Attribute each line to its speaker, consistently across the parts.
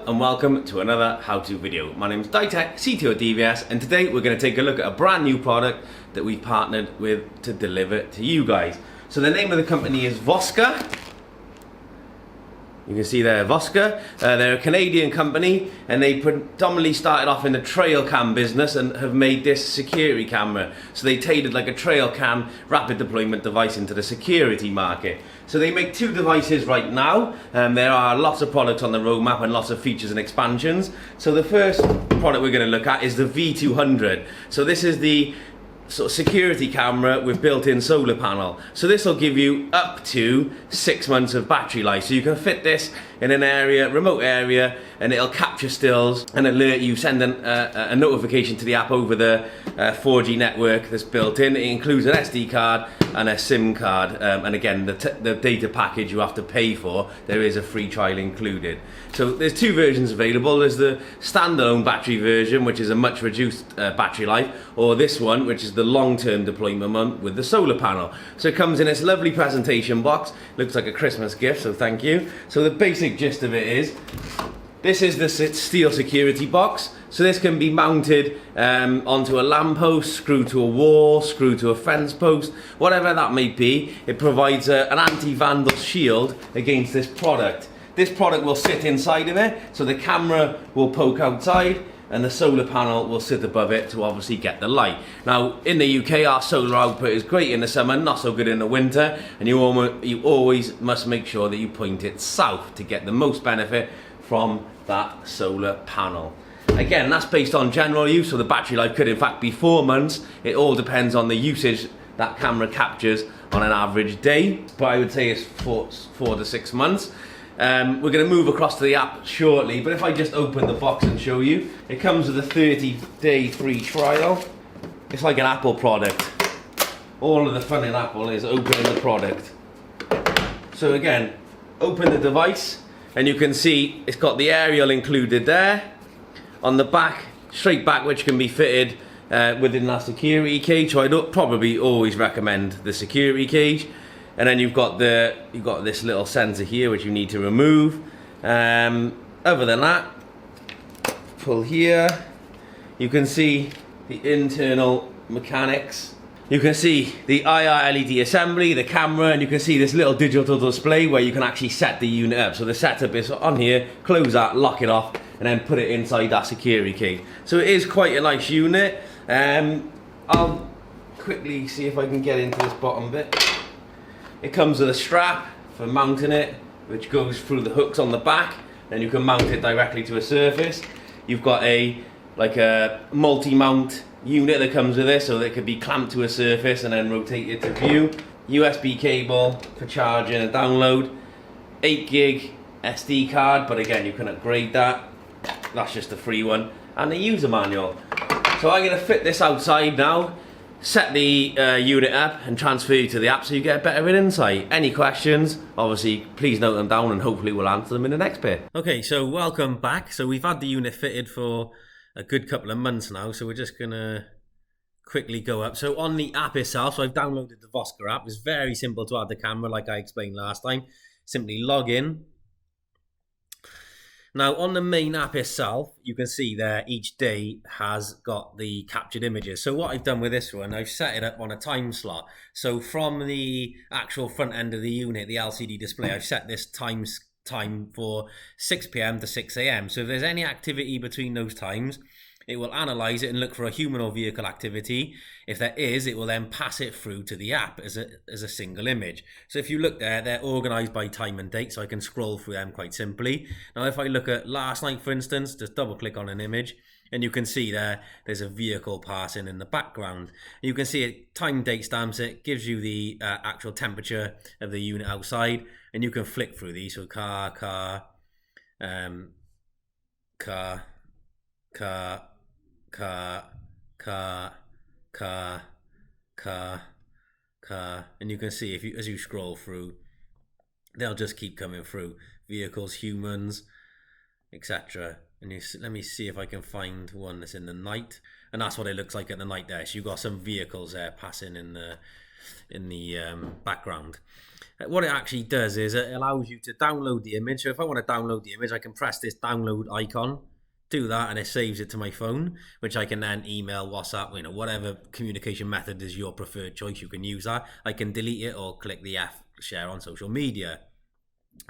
Speaker 1: and welcome to another how-to video. My name is DAITECH, CTO at DVS, and today we're going to take a look at a brand new product that we've partnered with to deliver to you guys. So the name of the company is Vosker. You can see there, Vosker. They're a Canadian company, and they predominantly started off in the trail cam business and have made this security camera. So they tailored like a trail cam rapid deployment device into the security market. So they make two devices right now. There are lots of products on the roadmap and lots of features and expansions. So the first product we're going to look at is the V200. So this is the sort of security camera with built-in solar panel. So this will give you up to 6 months of battery life. So you can fit this in an area, remote area, and it'll capture stills and alert you, send a notification to the app over the 4G network that's built in. It includes an SD card and a SIM card, and again the data package you have to pay for. There is a free trial included. So there's two versions available. There's the standalone battery version, which is a much reduced battery life, or this one, which is the long-term deployment one with the solar panel. So it comes in this lovely presentation box. Looks like a Christmas gift, so thank you. So the basic gist of it is, this is the steel security box. So this can be mounted onto a lamppost, screwed to a wall, screwed to a fence post, whatever that may be. It provides an anti-vandal shield against this product. This product will sit inside of it, so the camera will poke outside and the solar panel will sit above it to obviously get the light. Now in the UK our solar output is great in the summer, not so good in the winter, and you always must make sure that you point it south to get the most benefit from that solar panel. Again, that's based on general use, so the battery life could in fact be 4 months. It all depends on the usage that camera captures on an average day, but I would say it's 4 to 6 months. We're going to move across to the app shortly, but if I just open the box and show you, it comes with a 30-day free trial. It's like an Apple product. All of the fun in Apple is opening the product. So again, open the device and you can see it's got the aerial included there. On the back, straight back, which can be fitted within that security cage. So I'd probably always recommend the security cage. And then you've got this little sensor here which you need to remove. Other than that, pull here. You can see the internal mechanics. You can see the IR LED assembly, the camera, and you can see this little digital display where you can actually set the unit up. So the setup is on here, close that, lock it off, and then put it inside that security cage. So it is quite a nice unit. I'll quickly see if I can get into this bottom bit. It comes with a strap for mounting it, which goes through the hooks on the back, and you can mount it directly to a surface. You've got a multi-mount unit that comes with this, so that it could be clamped to a surface and then rotated to view. USB cable for charging and download. 8 gig SD card, but again you can upgrade that. That's just a free one. And a user manual. So I'm going to fit this outside now, set the unit up and transfer you to the app so you get a better insight. Any questions, obviously please note them down and hopefully we'll answer them in the next bit. Okay, so welcome back. So we've had the unit fitted for a good couple of months now, so we're just gonna quickly go up. So on the app itself, so I've downloaded the Vosker app. It's very simple to add the camera like I explained last time. Simply log in. Now on the main app itself, you can see there each day has got the captured images. So what I've done with this one, I've set it up on a time slot. So from the actual front end of the unit, the LCD display, I've set this time for 6 PM to 6 AM. So if there's any activity between those times, it will analyze it and look for a human or vehicle activity. If there is, it will then pass it through to the app as a single image. So if you look there, they're organized by time and date, so I can scroll through them quite simply. Now if I look at last night, for instance, just double click on an image, and you can see there's a vehicle passing in the background. You can see it time date stamps it, gives you the actual temperature of the unit outside, and you can flick through these. So car, and you can see as you scroll through, they'll just keep coming through. Vehicles, humans, etc. And let me see if I can find one that's in the night, and that's what it looks like at the night there. So you've got some vehicles there passing in the
Speaker 2: in the background. What it actually does is it allows you to download the image. So if I want to download the image, I can press this download icon, do that, and it saves it to my phone, which I can then email, WhatsApp, whatever communication method is your preferred choice, you can use that. I can delete it or click the F, share on social media.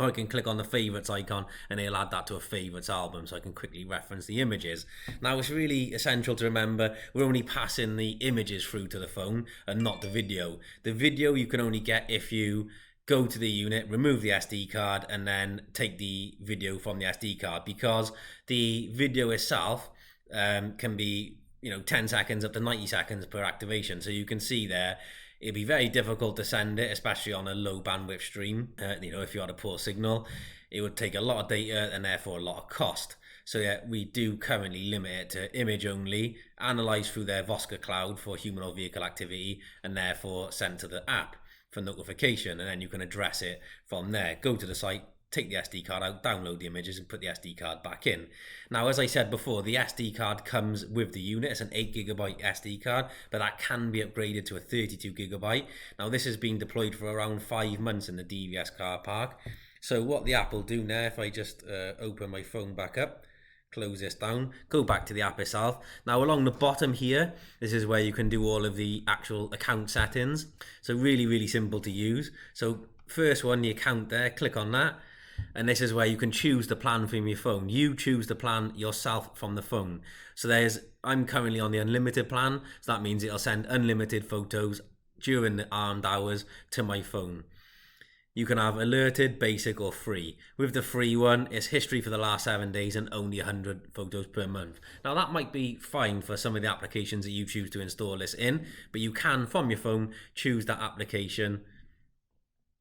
Speaker 2: Or I can click on the favorites icon and it'll add that to a favorites album, so I can quickly reference the images. Now, it's really essential to remember we're only passing the images through to the phone and not the video. The video you can only get if you go to the unit, remove the SD card, and then take the video from the SD card, because the video itself can be 10 seconds up to 90 seconds per activation. So you can see there, it'd be very difficult to send it, especially on a low bandwidth stream. If you had a poor signal, it would take a lot of data and therefore a lot of cost. So yeah, we do currently limit it to image only, analysed through their Vosker cloud for human or vehicle activity, and therefore sent to the app for notification, and then you can address it from there. Go to the site, take the SD card out, download the images, and put the SD card back in. Now, as I said before, the SD card comes with the unit. It's an 8GB SD card, but that can be upgraded to a 32GB. Now, this has been deployed for around 5 months in the DVS car park. So what the app will do now, if I just open my phone back up, close this down, go back to the app itself. Now, along the bottom here, this is where you can do all of the actual account settings. So really, really simple to use. So first one, the account there, click on that. And this is where you can choose the plan from your phone. You choose the plan yourself from the phone. So I'm currently on the unlimited plan. So that means it'll send unlimited photos during the armed hours to my phone. You can have alerted, basic, or free. With the free one, it's history for the last 7 days and only 100 photos per month. Now, that might be fine for some of the applications that you choose to install this in, but you can, from your phone, choose that application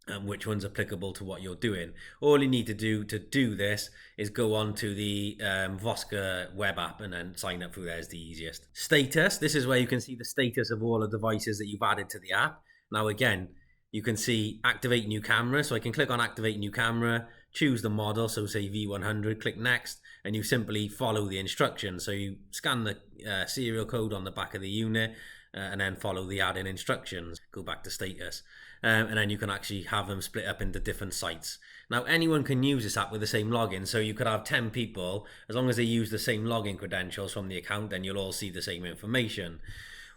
Speaker 2: and which one's applicable to what you're doing. All you need to do this is go on to the Vosker web app and then sign up through there is the easiest. Status, this is where you can see the status of all the devices that you've added to the app. Now, again, you can see activate new camera. So I can click on activate new camera, choose the model, so say V100, click next, and you simply follow the instructions. So you scan the serial code on the back of the unit and then follow the add-in instructions. Go back to status. And then you can actually have them split up into different sites. Now, anyone can use this app with the same login. So you could have 10 people, as long as they use the same login credentials from the account, then you'll all see the same information.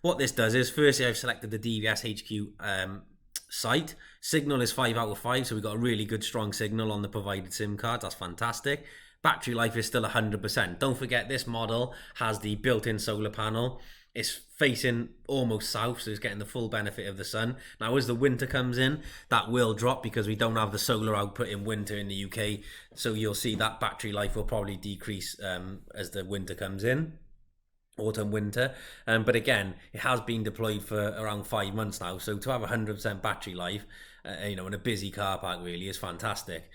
Speaker 2: What this does is, firstly, I've selected the DVS HQ site. Signal is 5 out of 5, so we've got a really good strong signal on the provided SIM card. That's fantastic. Battery life is still 100%. Don't forget, this model has the built-in solar panel. It's facing almost south, so it's getting the full benefit of the sun. Now, as the winter comes in, that will drop because we don't have the solar output in winter in the UK. So you'll see that battery life will probably decrease as the winter comes in. Autumn, winter, but again, it has been deployed for around 5 months now, so to have 100% battery life in a busy car park really is fantastic.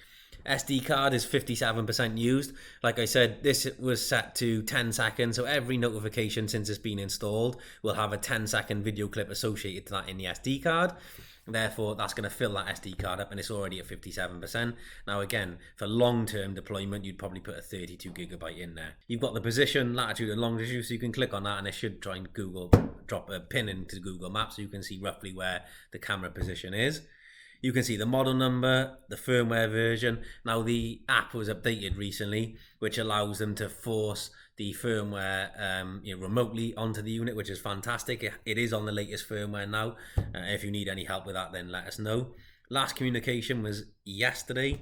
Speaker 2: SD card is 57% used. Like I said, this was set to 10 seconds, so every notification since it's been installed will have a 10-second video clip associated to that in the SD card. Therefore, that's going to fill that SD card up, and it's already at 57%. Now, again, for long-term deployment, you'd probably put a 32GB in there. You've got the position, latitude, and longitude, so you can click on that, and it should try and drop a pin into Google Maps, so you can see roughly where the camera position is. You can see the model number, the firmware version. Now, the app was updated recently, which allows them to force the firmware remotely onto the unit, which is fantastic. It is on the latest firmware now. If you need any help with that, then let us know. Last communication was yesterday.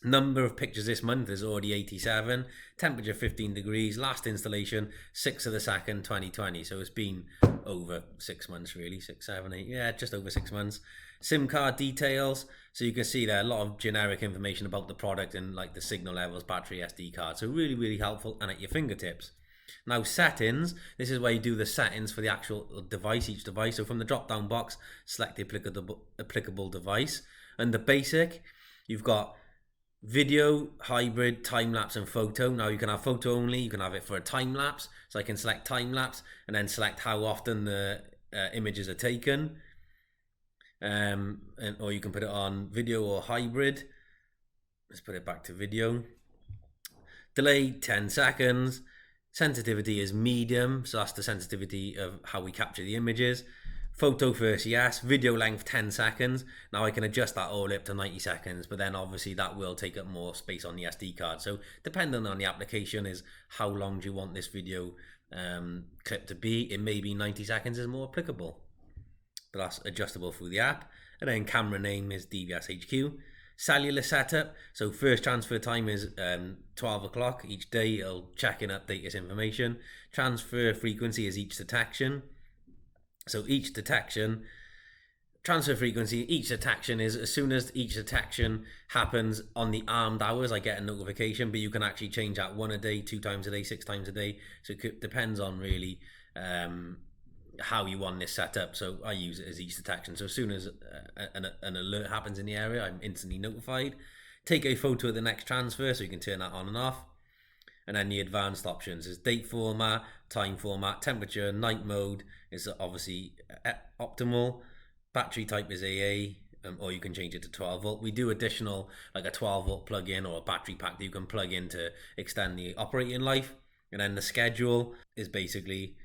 Speaker 2: Number of pictures this month is already 87. Temperature 15 degrees. Last installation 6th of the 2nd, 2020. So it's been over 6 months really. 6, 7, 8. Yeah, just over 6 months. SIM card details. So you can see there a lot of generic information about the product and like the signal levels, battery, SD card. So really, really helpful and at your fingertips. Now, settings. This is where you do the settings for the actual device, each device. So from the drop down box, select the applicable device. Under basic, you've got video, hybrid, time-lapse, and photo. Now, you can have photo only. You can have it for a time-lapse. So I can select time-lapse and then select how often the images are taken. Or you can put it on video or hybrid. Let's put it back to video. Delay 10 seconds. Sensitivity is medium, so that's the sensitivity of how we capture the images. Photo first, yes. Video length 10 seconds. Now I can adjust that all up to 90 seconds, but then obviously that will take up more space on the SD card. So depending on the application is how long do you want this video clip to be. It may be 90 seconds is more applicable, but that's adjustable through the app. And then camera name is DVS HQ. Cellular setup, so first transfer time is 12 o'clock each day. It'll check and update this information. Transfer frequency is each detection. So each detection, transfer frequency, each detection is as soon as each detection happens on the armed hours, I get a notification, but you can actually change that 1 a day, 2 times a day, 6 times a day. So it depends on really how you want this set up. So I use it as each detection. So as soon as an alert happens in the area, I'm instantly notified. Take a photo of the next transfer, so you can turn that on and off. And then the advanced options is date format, time format, temperature, night mode is obviously optimal. Battery type is AA, or you can change it to 12 volt. We do additional, like a 12 volt plug-in or a battery pack that you can plug in to extend the operating life. And then the schedule is basically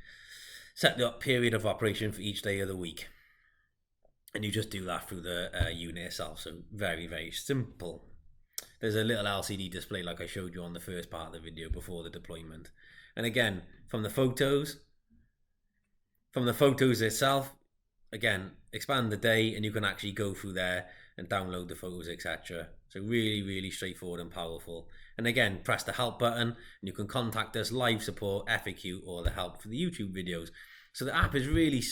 Speaker 2: set the period of operation for each day of the week. And you just do that through the unit itself. So very, very simple. There's a little LCD display like I showed you on the first part of the video before the deployment. And again, from the photos itself, again, expand the day and you can actually go through there and download the photos, etc. So really, really straightforward and powerful. And again, press the help button and you can contact us, live support, FAQ, or the help for the YouTube videos. So the app is really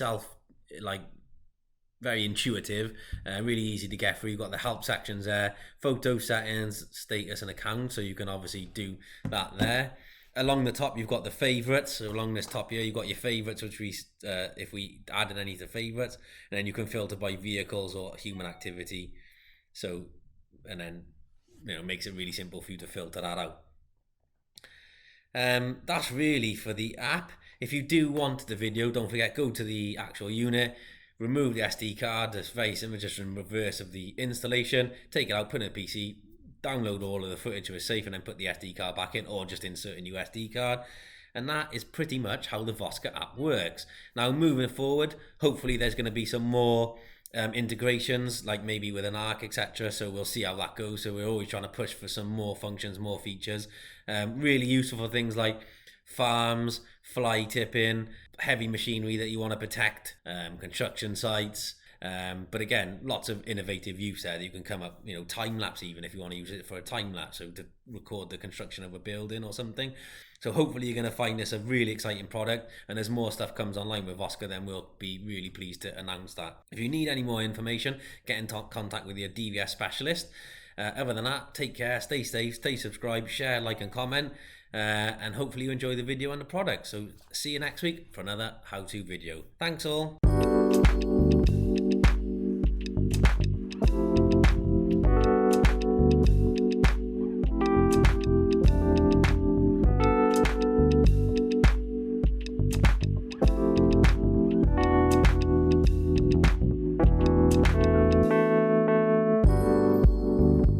Speaker 2: very intuitive, really easy to get through. You've got the help sections there, photo settings, status and account, so you can obviously do that there. Along the top you've got the favorites, so along this top here you've got your favorites, which we if we added any to favorites, and then you can filter by vehicles or human activity. So, and then makes it really simple for you to filter that out. That's really for the app. If you do want the video, don't forget, go to the actual unit, remove the SD card. It's very simple, just in reverse of the installation. Take it out, put it in a PC, download all of the footage to a safe, and then put the SD card back in, or just insert a new SD card. And that is pretty much how the Vosker app works. Now, moving forward, hopefully there's going to be some more integrations, like maybe with an ARC, etc. So we'll see how that goes. So we're always trying to push for some more functions, more features. Really useful for things like farms, fly tipping, heavy machinery that you want to protect, construction sites. But again, lots of innovative use there that you can come up, time lapse, even if you want to use it for a time lapse, so to record the construction of a building or something. So hopefully you're going to find this a really exciting product, and as more stuff comes online with Vosker, then we'll be really pleased to announce that. If you need any more information, get in contact with your DVS specialist. Other than that, take care, stay safe, stay subscribed, share, like and comment, and hopefully you enjoy the video and the product. So see you next week for another how-to video. Thanks all.